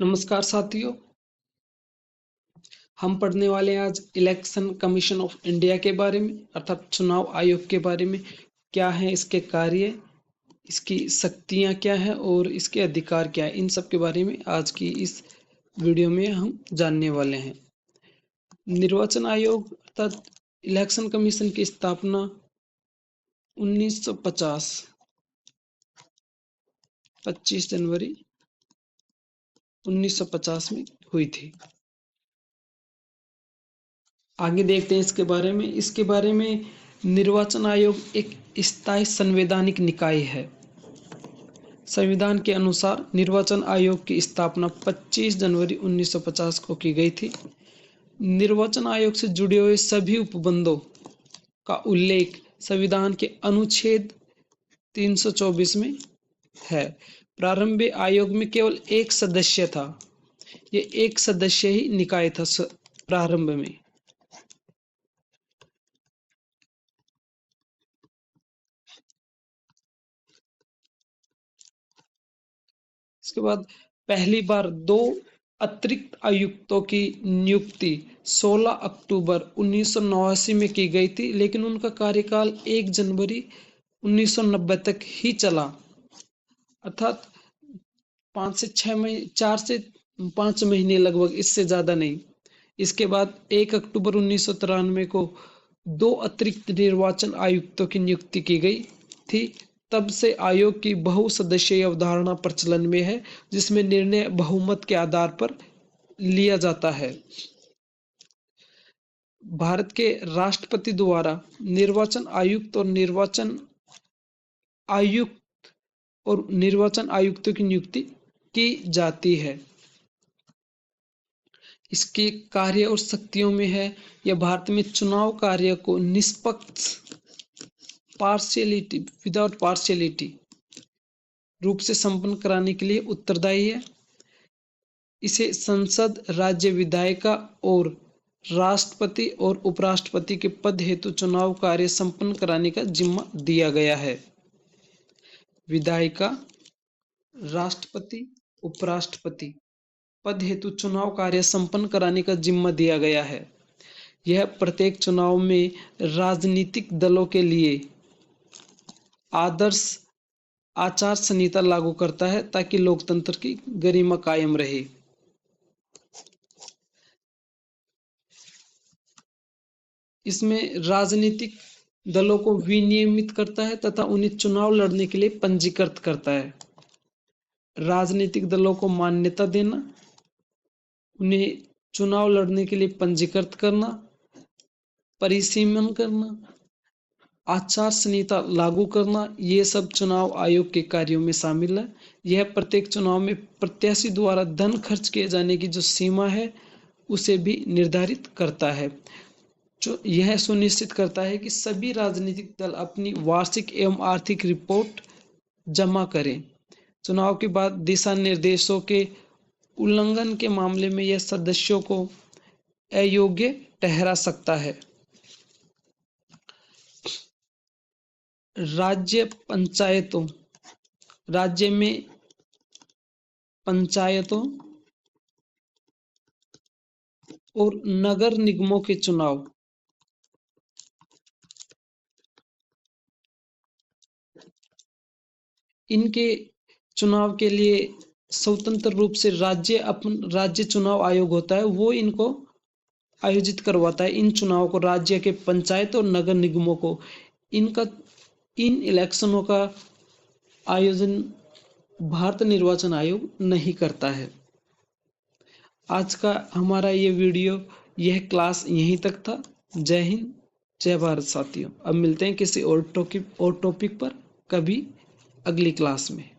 नमस्कार साथियों, हम पढ़ने वाले हैं आज इलेक्शन कमीशन ऑफ इंडिया के बारे में अर्थात चुनाव आयोग के बारे में। क्या है इसके कार्य, इसकी शक्तियां क्या है और इसके अधिकार क्या है, इन सब के बारे में आज की इस वीडियो में हम जानने वाले हैं। निर्वाचन आयोग अर्थात इलेक्शन कमीशन की स्थापना 1950 25 जनवरी 1950 में हुई थी। आगे देखते हैं इसके बारे में निर्वाचन आयोग एक स्थायी संवैधानिक निकाय है। संविधान के अनुसार निर्वाचन आयोग की स्थापना 25 जनवरी 1950 को की गई थी। निर्वाचन आयोग से जुड़े हुए सभी उपबंधों का उल्लेख संविधान के अनुच्छेद 324 में है। प्रारंभ में आयोग में केवल एक सदस्य था। ये एक सदस्य ही निकाय था प्रारंभ में। इसके बाद पहली बार 2 अतिरिक्त आयुक्तों की नियुक्ति 16 अक्टूबर 1989 में की गई थी, लेकिन उनका कार्यकाल 1 जनवरी 1990 तक ही चला, अर्थात 4 से 5 महीने लगभग, इससे ज्यादा नहीं। इसके बाद 1 अक्टूबर 1993 को 2 अतिरिक्त निर्वाचन आयुक्तों की नियुक्ति की गई थी। तब से आयोग की बहुसदस्यीय अवधारणा प्रचलन में है, जिसमें निर्णय बहुमत के आधार पर लिया जाता है। भारत के राष्ट्रपति द्वारा निर्वाचन आयुक्तों की नियुक्ति की जाती है। इसके कार्य और शक्तियों में है, यह भारत में चुनाव कार्य को निष्पक्ष विदाउट पार्शियलिटी रूप से संपन्न कराने के लिए उत्तरदायी है। इसे संसद, राज्य विधायिका और राष्ट्रपति और उपराष्ट्रपति के पद हेतु चुनाव कार्य संपन्न कराने का जिम्मा दिया गया है। विधायिका, राष्ट्रपति, उपराष्ट्रपति पद हेतु चुनाव कार्य संपन्न कराने का जिम्मा दिया गया है। यह प्रत्येक चुनाव में राजनीतिक दलों के लिए आदर्श आचार संहिता लागू करता है, ताकि लोकतंत्र की गरिमा कायम रहे। इसमें राजनीतिक दलों को विनियमित करता है तथा उन्हें चुनाव लड़ने के लिए पंजीकृत करता है। राजनीतिक दलों को मान्यता देना, उन्हें चुनाव लड़ने के लिए पंजीकृत करना, परिसीमन करना, आचार संहिता लागू करना, ये सब चुनाव आयोग के कार्यों में शामिल है। यह प्रत्येक चुनाव में प्रत्याशी द्वारा धन खर्च किए जाने की जो सीमा है उसे भी निर्धारित करता है। जो यह सुनिश्चित करता है कि सभी राजनीतिक दल अपनी वार्षिक एवं आर्थिक रिपोर्ट जमा करें। चुनाव के बाद दिशा निर्देशों के उल्लंघन के मामले में यह सदस्यों को अयोग्य ठहरा सकता है। राज्य में पंचायतों और नगर निगमों के चुनाव इनके चुनाव के लिए स्वतंत्र रूप से राज्य चुनाव आयोग होता है, वो इनको आयोजित करवाता है। इन चुनाव को राज्य के पंचायत और नगर निगमों को इन इलेक्शनों का आयोजन भारत निर्वाचन आयोग नहीं करता है। आज का हमारा यह क्लास यहीं तक था। जय हिंद, जय भारत साथियों। अब मिलते हैं किसी और टॉपिक पर कभी अगली क्लास में।